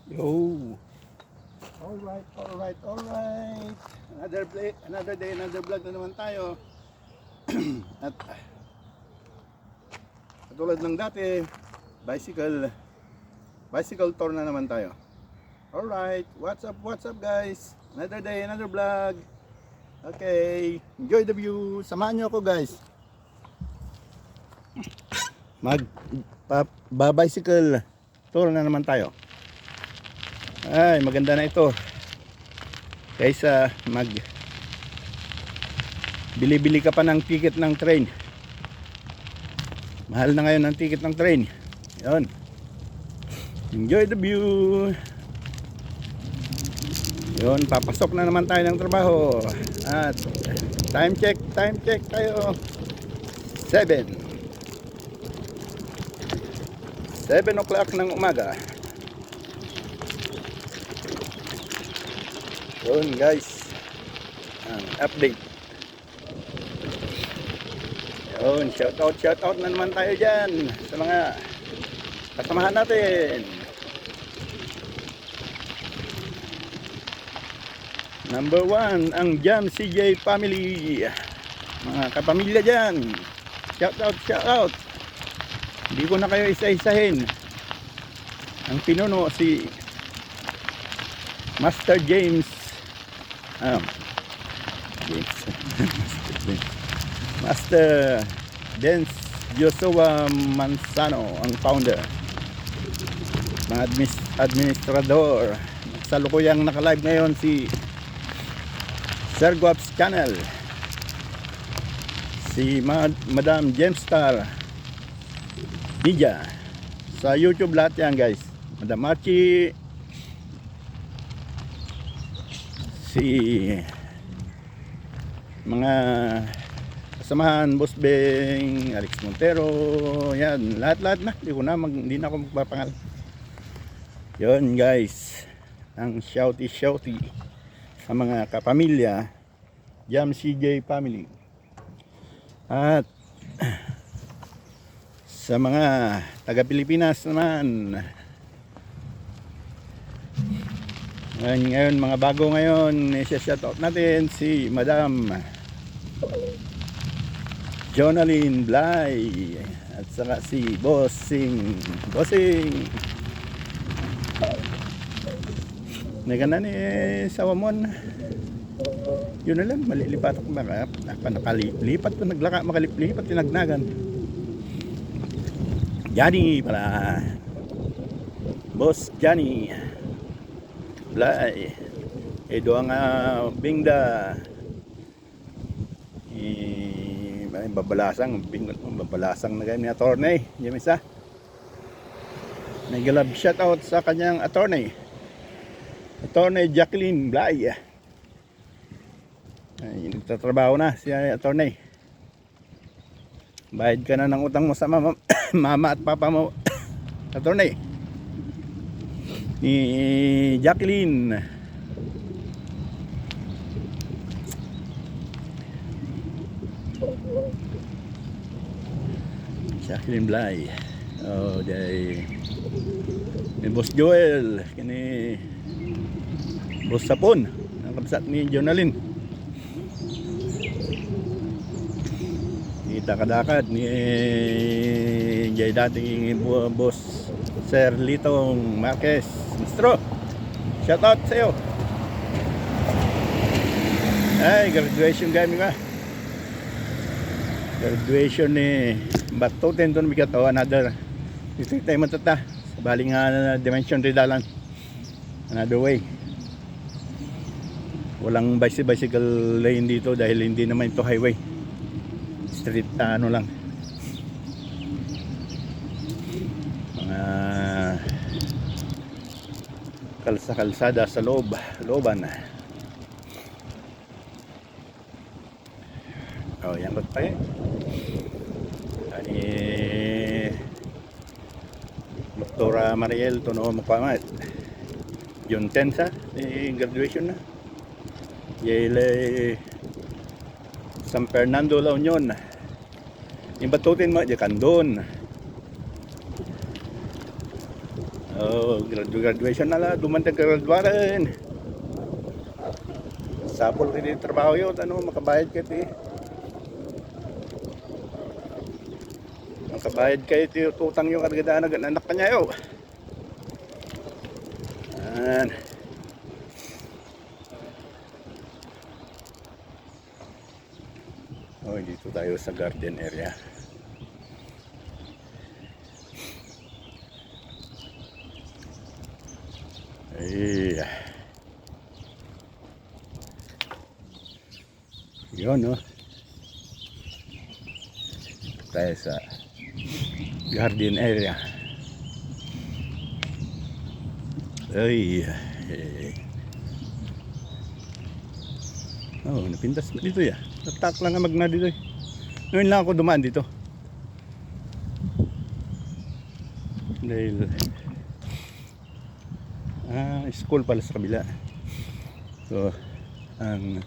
Yo. Alright. Another day, another vlog na naman tayo. At katulad ng dati, bicycle tour na naman tayo. Alright, what's up guys? Another day, another vlog. Okay, enjoy the view. Samahan nyo ako guys. Bicycle tour na naman tayo. Ay, maganda na ito. Kaysa bili-bili ka pa ng ticket ng train. Mahal na ngayon ang ticket ng train. Yun. Enjoy the view. Yun, papasok na naman tayo ng trabaho. At time check tayo. 7 o'clock ng umaga. Yun guys, update. Yun, shoutout na naman tayo dyan sa mga kasamahan natin. Number 1, ang Jam CJ family. Mga kapamilya dyan, shoutout. Hindi ko na kayo isa-isahin. Ang pinuno si Master James Master Dance Joshua Manzano, ang founder. Mga administrador. Sa lukuyang naka-live ngayon si Sir Guaps Channel, si Madam Gemstar Media. Sa YouTube lahat yan guys. Madam Archie, si mga kasamahan, Boss Beng, Alex Montero, yan, lahat na. Hindi na ako magpapangal. Yun guys, ang shouty sa mga kapamilya Jam CJ family. At sa mga taga Pilipinas naman, ngayon mga bago ngayon, i-shoutout natin si Madam Jonalyn Blay at saka si Bossing nagana ni Sawamon. Yun na lang, malilipat ako nakalipat ko naglaka, makalipat tinagnagan. Johnny pala, Boss Johnny Blay, edo ang bingda babalasang na ganyan ni attorney Jamisa. Nag-love shoutout sa kanyang attorney Jacqueline Blay. Ay, nagtatrabaho na si attorney. Bayad ka na ng utang mo sa mama at papa mo, attorney ni Jacqueline. Blay. Oh, day. Ni Boss Joel, kini Boss Sapon, ang kabsat ni Jonalyn. Ni Takadakad ni jay dating Boss Sir Litong Marquez. Mistro, shoutout sa iyo. Ay, graduation gaming ka. Graduation ni Batutin doon bigat o another. Dito tayo matata. Bali nga dimension ridalan. Another way. Walang bicycle lane dito dahil hindi naman ito highway. Street ano lang. Mga kalsada sa looban. Oh, yan pa eh. Ani Doktora Mariel Tono Mukamat. June 10 sa graduation na. Yele San Fernando La Union. Yung Batutin mo, di Kandon. Oh, graduation na lang. Dumantag graduaran. Sapol ka din trabaho yun. Ano, makabayad ka ti. Makabayad kayo ti. Tutang yung kargadaan ng anak ka niya yun. Yan. Oh, dito tayo sa garden area. Ay. Yun, no? Tayo sa garden area. Ay. Oh, napintas na dito ya. Natak lang ang magna dito. Ngayon lang ako dumaan dito. Dahil school pala sa kabila. So, ang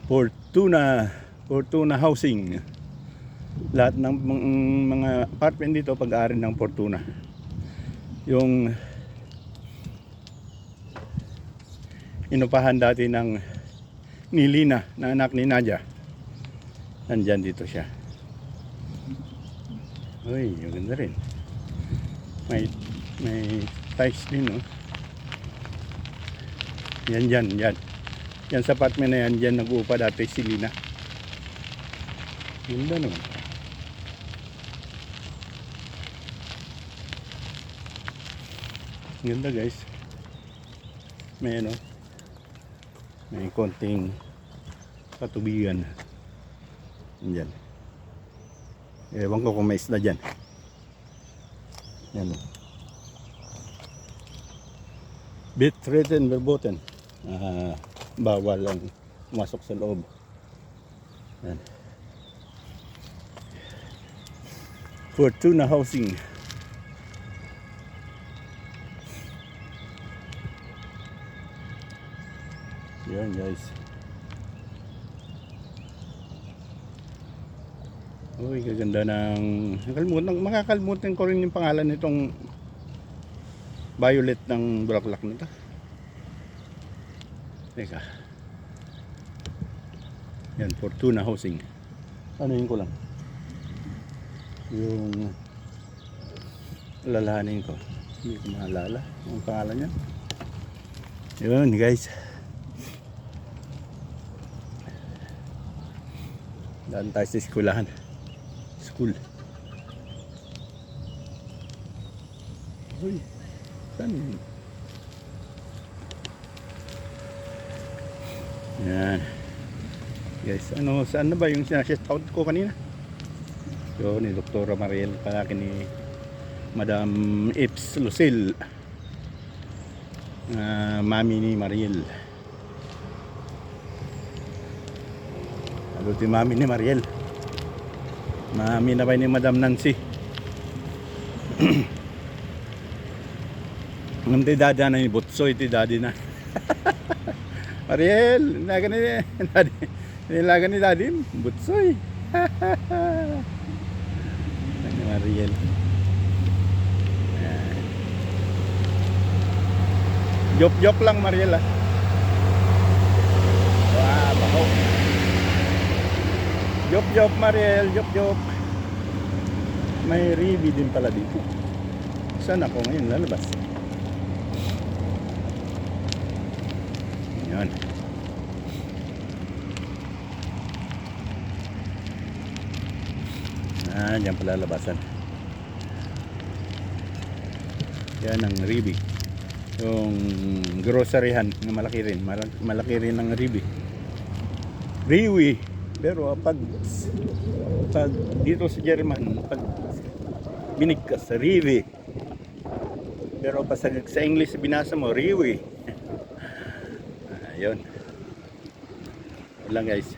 Fortuna Housing. Lahat ng mga apartment dito pag-aari ng Fortuna. Yung inupahan dati ng Nilina na anak ni Nadia. Nandyan dito siya. Uy, yung ganda rin. May tiles din, no? Yan. Yan sa apartment na yan, dyan nag-uupa dati si Lina. Ganda naman. Ganda guys. May ano, may konting katubigan. Yan. Ewan ko kung may isda dyan. Yan o. Bedridden verboten. Bawal ang masok sa loob. Yan. Fortuna Housing. Yan guys. Uy, kaganda ng makakalimutan ko rin yung pangalan nitong violet ng bulaklak nito. Teka. Yan, Fortuna Housing. Ano yun ko lang? Yung lalahanin ko. Hindi ko maalala ang pangalan niya. Yun guys. Daan tayo sa eskulahan. School. Uy, saan? Yan. Guys, ano, saan na ba yung sinashout ko kanina? So, ni Dr. Mariel, palaki ni Madam Ips Lucille. Mami ni Mariel. Ano ti mami ni Mariel? Mami na ba ni Madam Nancy? Ang ti dada na ni Butsoy, ti daddy na. Mariel, nilaga ni daddy, Butsoy. Ni Mariel. Joke lang Mariel ah. Bako. Joke Mariel, joke. May ribi din pala dito. Saan ako ngayon lalabas? Yan. Diyan pala labasan. Yan ang ribi. Yung groceryhan na malaki rin. Malaki rin ang ribi. Riwi. Pero pag dito sa German, pag binigkas sa riwi. Pero pag sa English binasa mo, riwi. Ayun. Lang guys.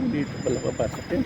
Dito pala papasok yan.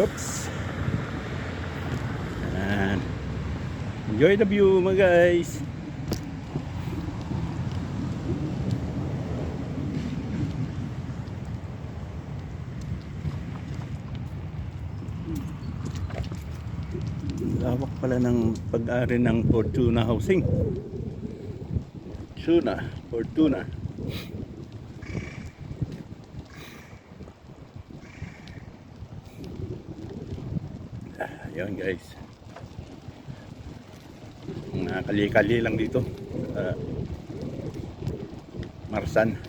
Oops. Ayan. Enjoy the view mga guys. Lawak pala ng pag-ari ng Fortuna Housing. Fortuna. Ayun guys. Mga kali-kali lang dito. Marsan.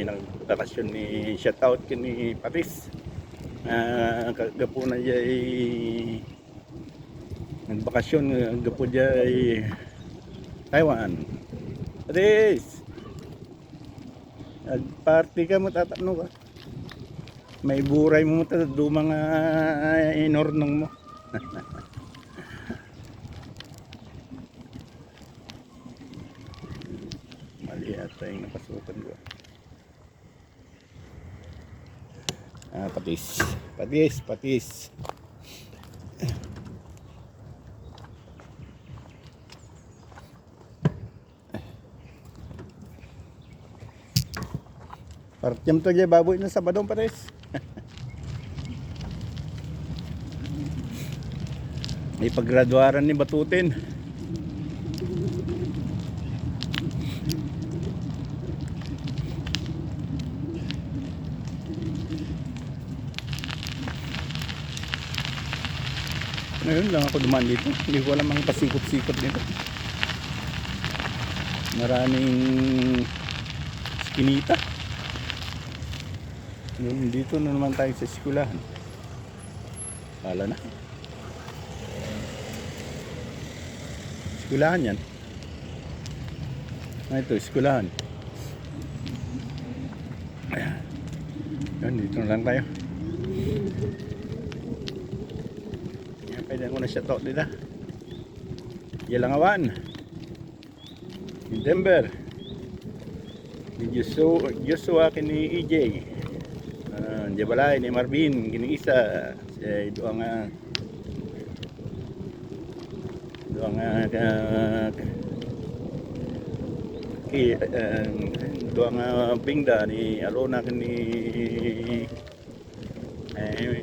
Nagbakasyon ni shoutout kini Paris. Kagapo na diya nagbakasyon gapo diya Taiwan. Paris. Nagparty ka mo tatanong ka. May buray mo do mga inornong mo. Mali ata yung napasukan ko. Patis. Partyam to dyan baboy na Sabadong Patis. May paggraduaran ni Batutin. Ngayon lang ako dumaan dito. Hindi ko alam ang pasikot-sikot nito. Maraming skinita. Dito na naman tayo sa eskwelahan. Wala na. Eskwelahan yan. Ito, eskwelahan. Ayan. Yan, dito na lang tayo. Yan, pwede ko na siya to dito. Yalangawan. In Denver. Joshua kini EJ. Jabalay ni Marvin kini isa. Doang Bingda ni Alona kini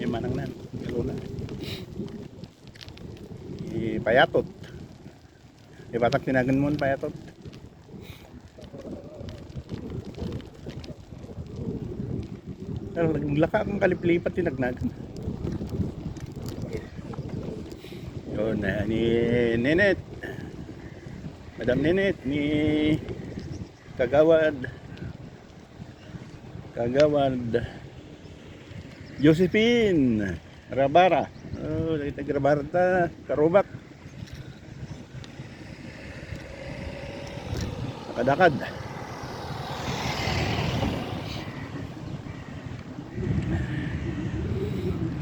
manang nan Alona Payatot batak tinagan mo Payatot. Naglaka akong kaliplipat tinagnagan. Yun, ni Nenet, Madam Nenet, ni Kagawad Josephine Rabara. Oh, nakita Rabara ta, Karubak. Nakadakad.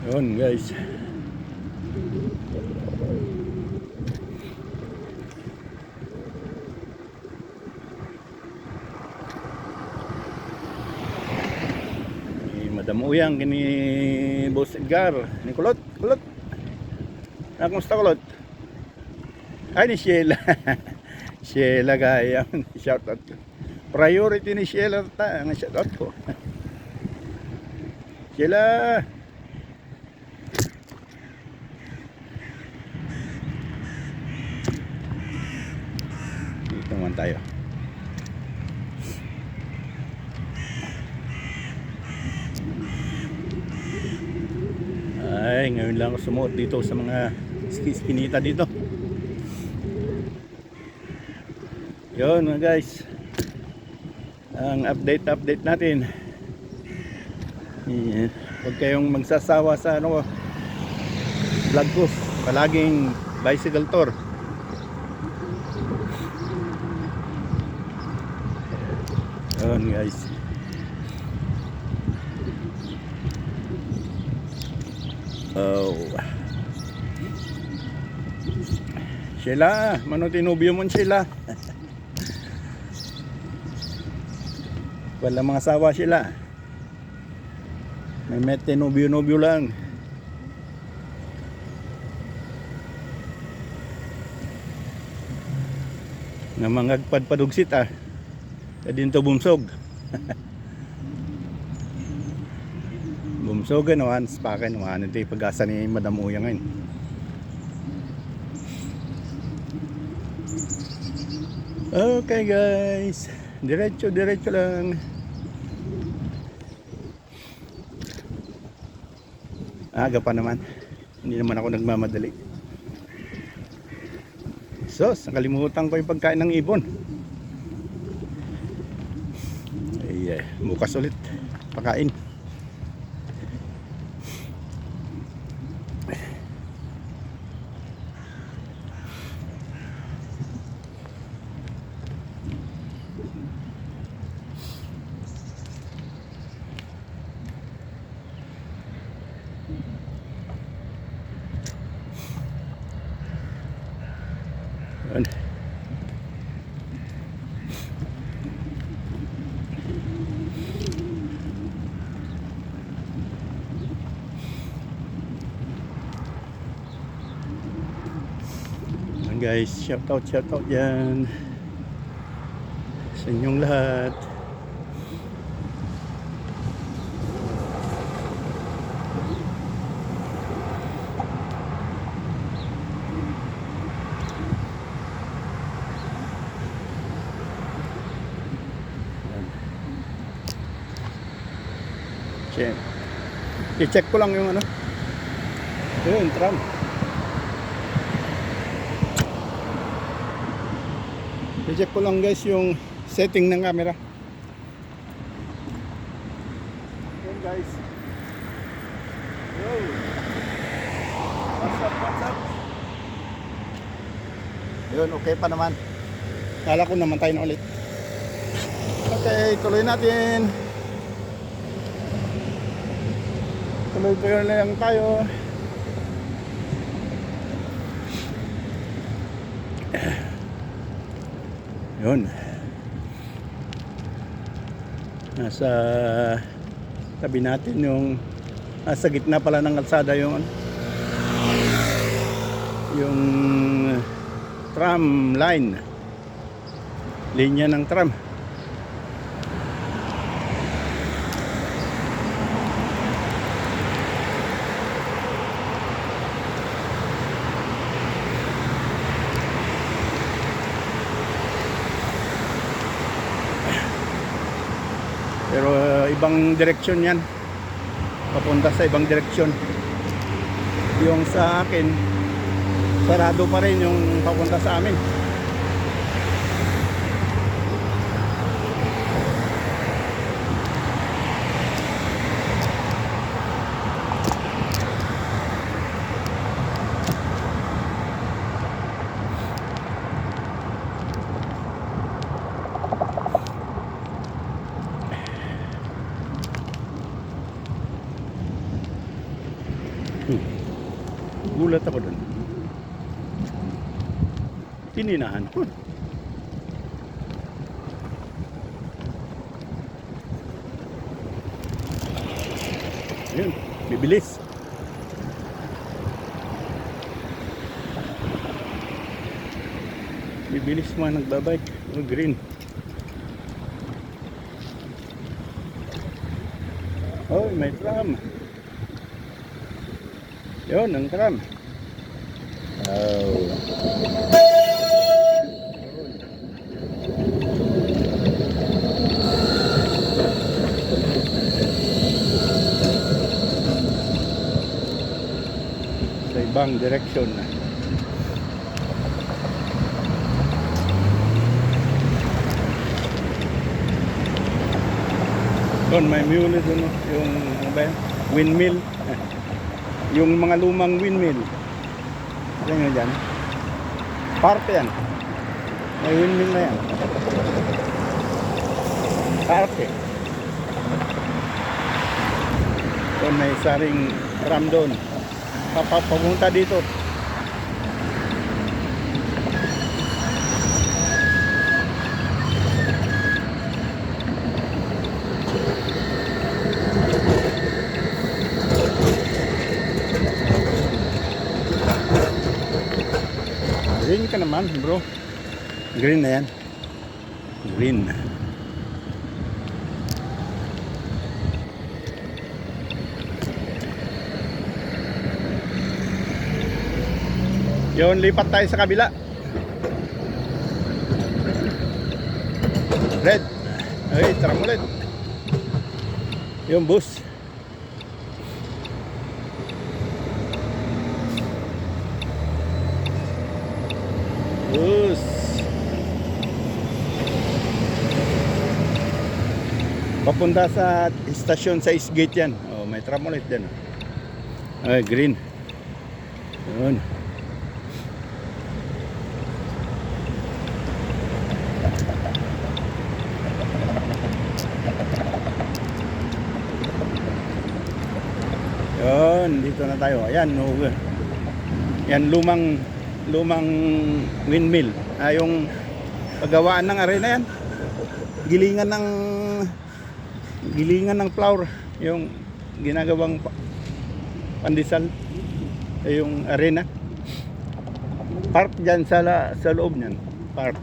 Yun guys. Madam Uyang kini Boss Edgar ni Kulot. Kumusta Kulot? Ay ni Sheila. Sheila gaya. Shout out. Priority ni Sheila ta ang shout out ko. Sheila. Dito naman tayo. Ay, ngayon lang ako sumuot dito sa mga skinita dito. Yun mga guys, ang update natin. Huwag kayong magsasawa sa vlog ko. Palaging bicycle tour. Yun guys. Sila, mano tinubyo mo sila. Wala mga asawa sila. May met tinubyo-nubyo lang. Nga mangagpadpadugsit Kadin to bumsog. Bumsog ano, spakan no, ito yung pag-asa ni Madam Uya ngayon. Okay guys, diretso lang. Aga pa naman, hindi naman ako nagmamadali. Sos, nakalimutan ko yung pagkain ng ibon. Ay, bukas ulit pakain. Yun. Yun guys, shout out yan sa inyong lahat. I-check ko lang yung ano. Yun, tram. I-check ko lang guys yung setting ng camera. Yun guys. Yo. What's up? Yun, okay pa naman. Kala ko namatay na ulit. Okay, tuloy natin. Tuloy lang tayo. Yun. Nasa tabi natin yung nasa gitna pala ng kalsada yung tram line. Linya ng tram. Pero ibang direksyon yan, papunta sa ibang direksyon. Yung sa akin sarado pa rin yung papunta sa amin. Gulat ako dun. Tininahan ko. Yun, bibilis. Bibilis mga nagbabike. Oh, green. Oh, may tram. Yun, ang tram. Oh. Sa ibang direksyon na. Doon may mule doon, yung ano ba yan? Windmill. Yung mga lumang windmill. Alam nyo dyan? Parte yan. May windmill na yan. Parte. Doon may saring tram doon. Papunta dito. ka naman, bro. Green na yan. Green. Yun, lipat tayo sa kabila. Red. Ay, tara mo ulit. Yung bus. Bus. Papunta sa istasyon sa Eastgate yan. Oh, may tram ulit dyan. Ay, green. Yun. Yun, dito na tayo. Ayan, yan lumang windmill. Yung paggawaan ng arena yan. Gilingan ng flower, yung ginagawang pandesal, yung arena. Park diyan sa loob niyan. Park.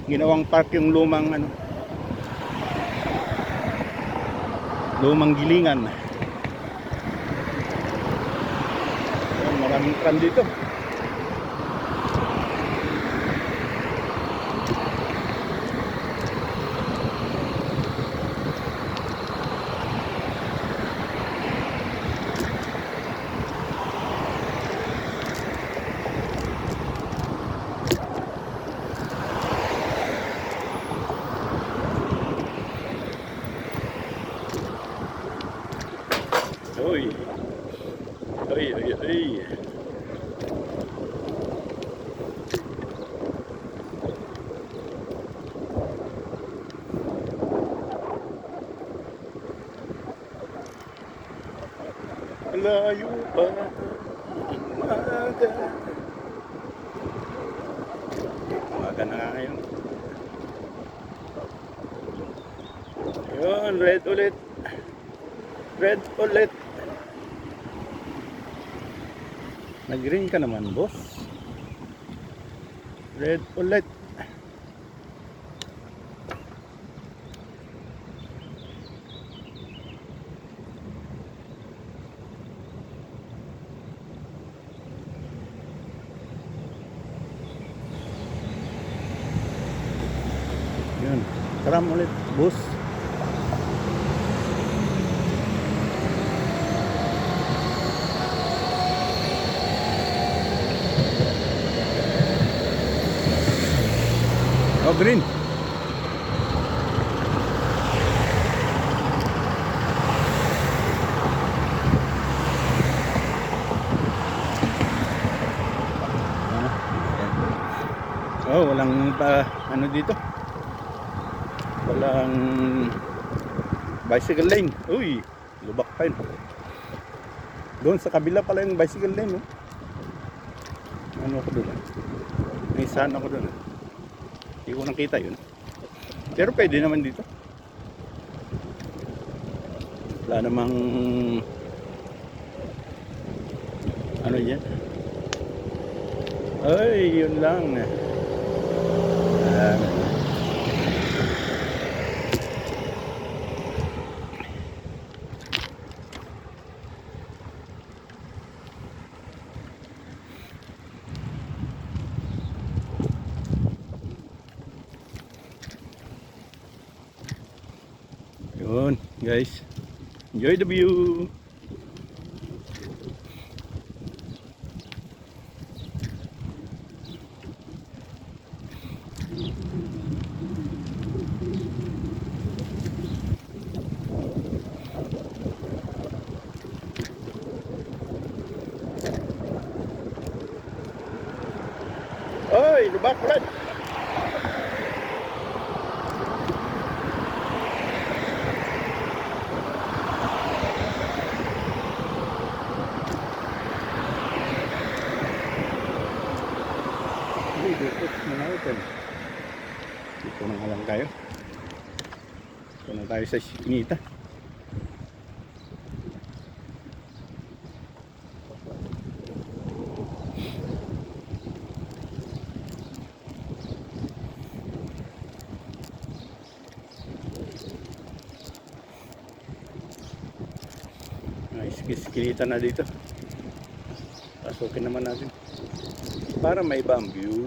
Ginawang park yung lumang gilingan. Maraming tram dito. Oy. Oy, oy, oy. Layo pa umaga. Umaga na nga ngayon. Yun, red ulit. Red ulit. Nag-green ka naman, boss. Red ulit. Yun. Tram ulit, bus. Oh, green. Oh, walang dito. Walang bicycle lane. Uy, lubak pa yun. Doon sa kabila pala yung bicycle lane, oh. Ano ako doon? May saan ako doon. Hindi ko nakita yun. Pero pwede naman dito. Wala namang ano yan. Ay, yun lang. Yun, guys. Enjoy the view. Oy, lubak ulit. Dito na nga lang tayo. Dito na tayo sa Sinita. Kinita na dito. Pasukin naman natin. Para may iba ang view.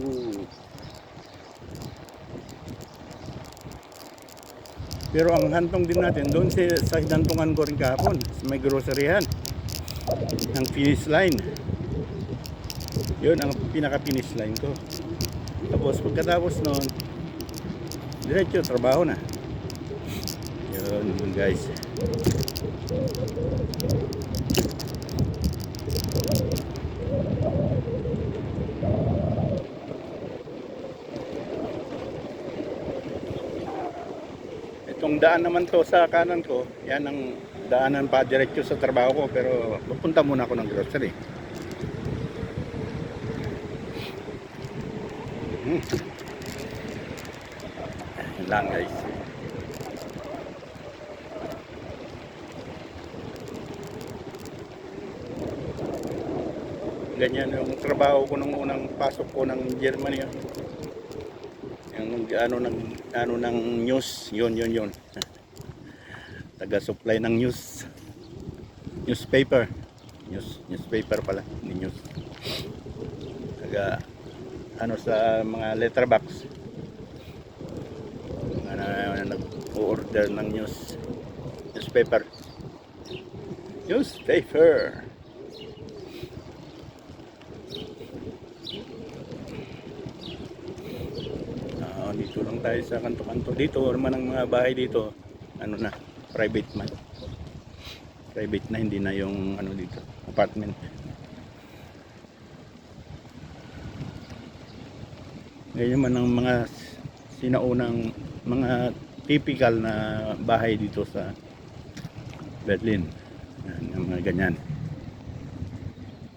Pero ang hantong din natin, doon sa hinantungan ko rin kahapon, sa may groceryhan, ang finish line. Yun ang pinaka-finish line ko. Tapos pagkatapos noon, diretso trabaho na. Yun guys. Itong daan naman to sa kanan ko, yan ang daanan pa diretso sa trabaho ko, pero pupunta muna ako ng grocery. Yan lang guys. Ganyan yung trabaho ko nung unang pasok ko ng Germany. Yung ano ng news, yun. Taga-supply ng newspaper. Newspaper pala, hindi news. Taga ano sa mga letterbox. Nag-order ng newspaper. Dito lang tayo sa kanto-kanto. Dito naman ang mga bahay dito, ano na, private man. Private na, hindi na yung ano dito, apartment. Ganyan man ang mga sinaunang mga typical na bahay dito sa Berlin. Ang mga ganyan.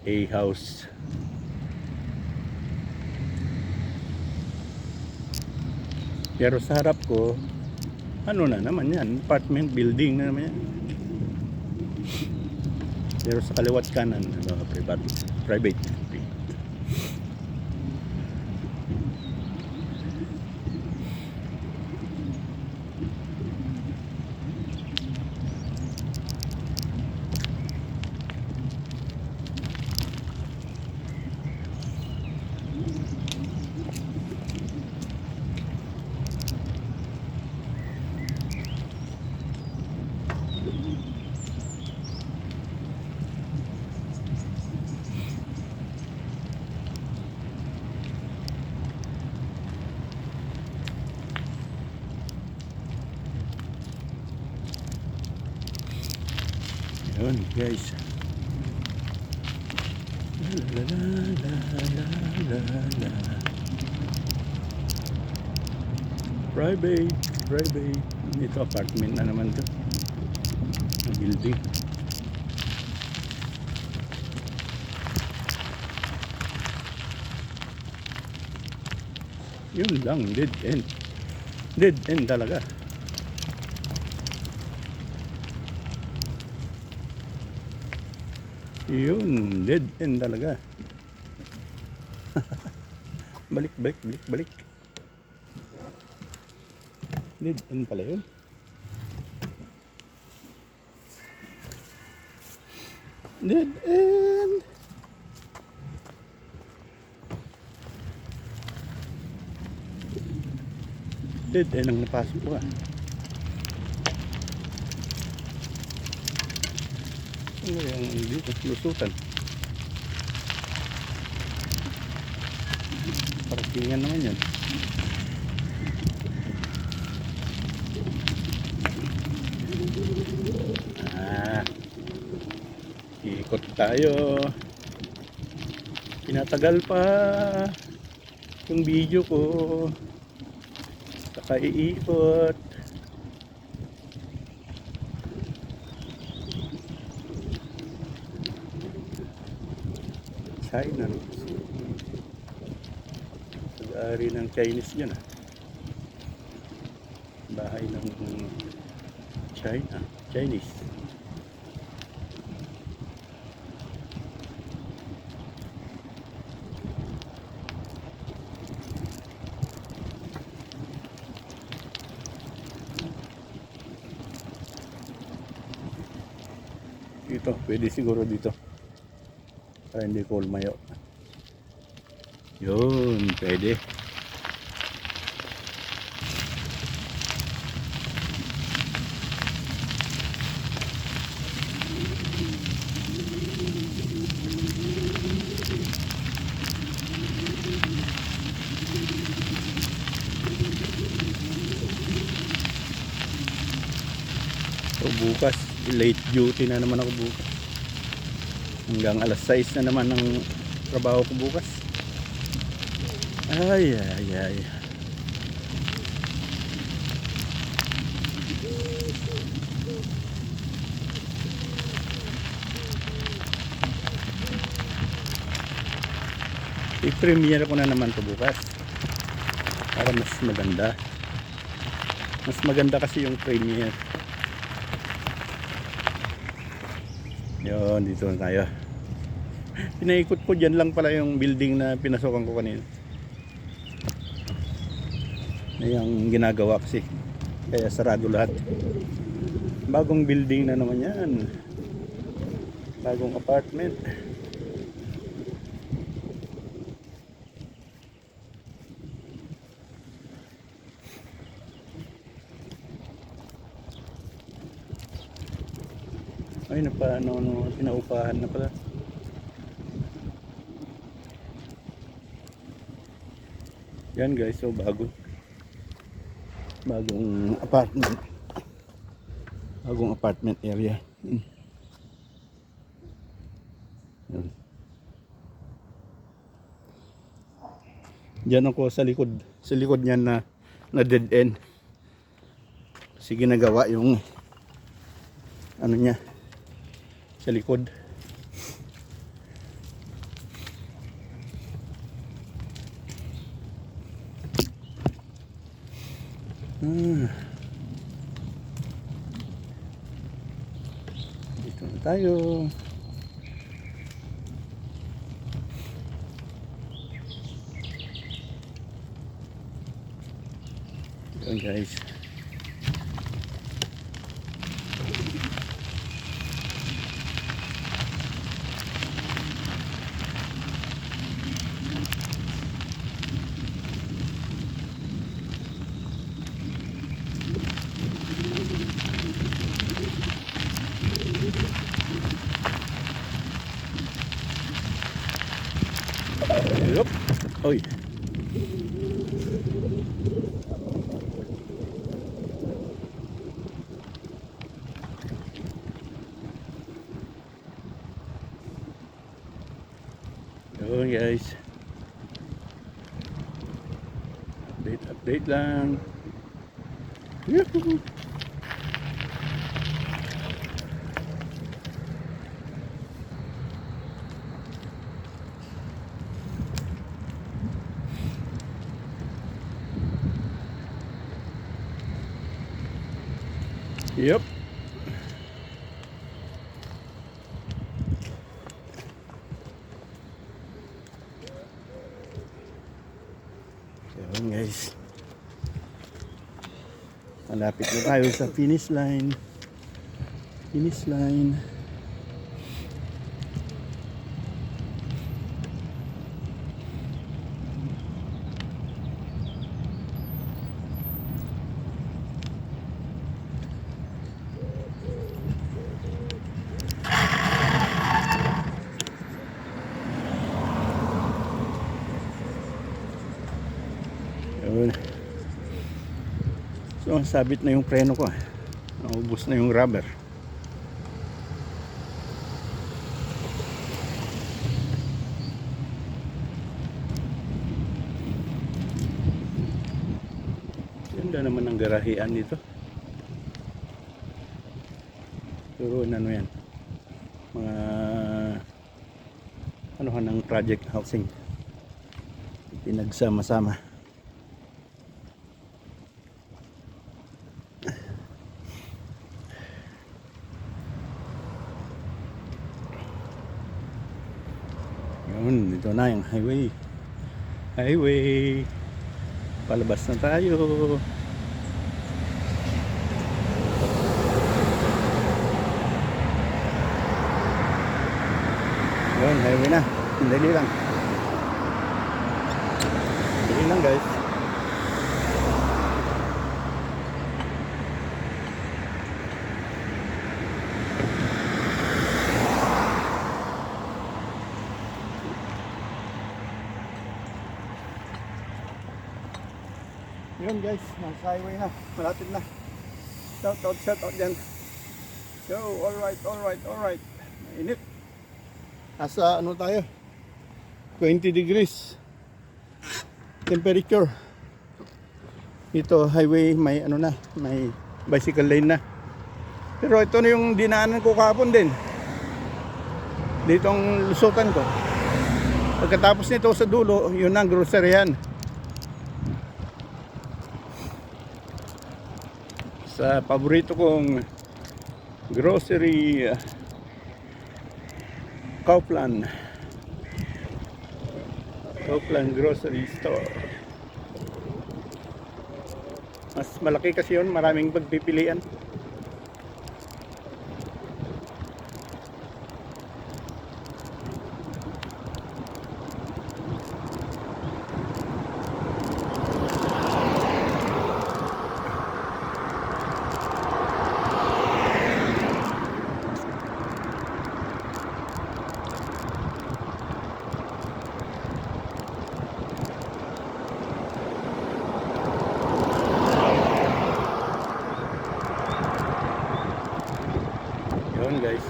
A-house. Pero sa harap ko, ano na naman yan, apartment building na naman yan. Pero sa kaliwat kanan, private. Yun guys. La. Private. Ito apartment na naman to. Building. Yun lang, dead end talaga. Yun, dead end talaga. balik. Dead end pala yun. Dead end. Dead end ang napasok ko. Ano yung dito, lusutan. Parkingan naman yan. Ikot tayo. Pinatagal pa yung video ko. Saka iikot. China. Pag-aari ng Chinese yan Bahay ng Chinese. Dito, pwede siguro dito. Para hindi ko lumayo. Yun, pwede. So bukas, late duty na naman ako bukas. Hanggang alas 6 na naman ang trabaho ko bukas. Ay, ay, ay. I-premiere ko na naman to bukas. Para mas maganda. Mas maganda kasi yung premiere. Yun, dito na tayo. Pinaikot ko, dyan lang pala yung building na pinasokan ko kanina. Yung ginagawa kasi. Kaya sarado lahat. Bagong building na naman yan. Bagong apartment. Ay, pinaupahan na pala. Yan guys, so bagong apartment. Bagong apartment area. Yan. Diyan ako sa likod. Sa likod niyan na dead end. Kasi ginagawa yung ano niya sa likod. Dito na tayo. Yun guys. Yup. Oy. Yun guys. Update lang. Yuhu. Yep. Yun guys. Malapit na tayo sa finish line. Finish line. Yun. So sabit na yung preno ko. Naubos na yung rubber. Ganda naman ang garahean dito. Pero ano yan, mga anuhan ng project housing, pinagsama-sama. Yun, dito na yung highway, palabas na tayo. Yun, highway na. Dali lang. Dali lang guys. Yun guys, nasa highway na. Malapit na. Shout out dyan. Yo, alright. Init. Nasa ano tayo? 20 degrees temperature. Ito highway, may ano na, may bicycle lane na. Pero ito na yung dinaanan ko kahapon din. Dito ang lusutan ko. Pagkatapos nito sa dulo, yun ang groceryan. Sa paborito kong grocery, Kaufland Grocery Store. Mas malaki kasi yun, maraming pagpipilian. Yun guys,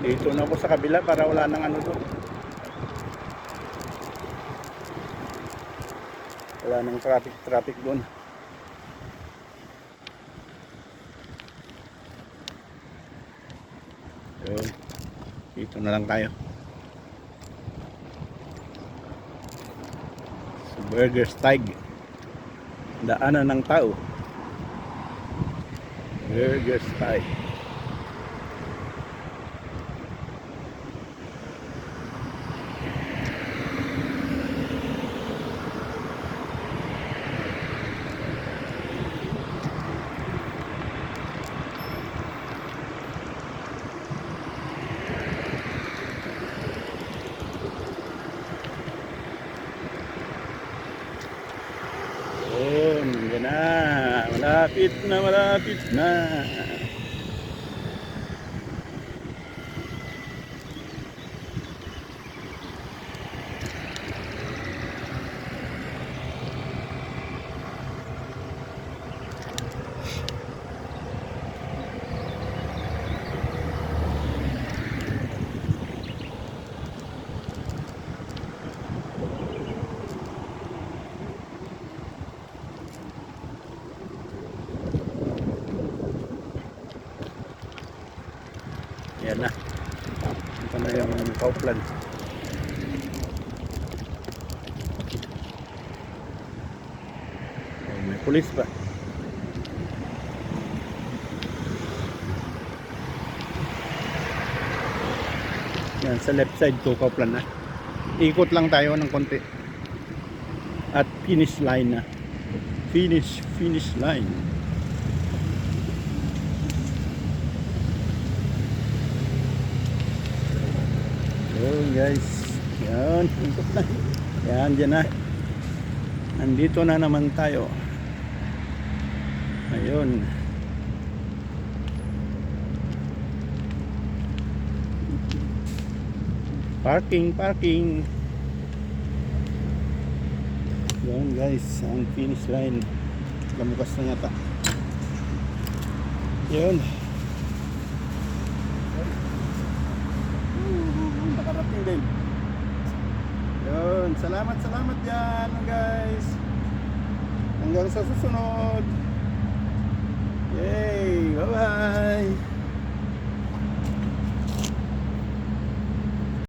dito na ako sa kabila para wala nang ano doon, wala nang traffic doon. Yun, dito na lang tayo sa Bürgersteig, daanan ng tao. Bürgersteig. Yan na, malapit na. Yan na. Ito na yung Kaufland. Oh, may pulis pa. Yan, sa left side ko Kaufland na. Ikot lang tayo ng konti. At finish line na. Finish line. Yun guys, yan, ikot na. Yan, dyan na. Nandito na naman tayo. Ayun. Parking. Yan guys, ang finish line. Lamukas na yata. Yun. Nakarating din. Yun, salamat dyan guys. Hanggang sa susunod. Yay!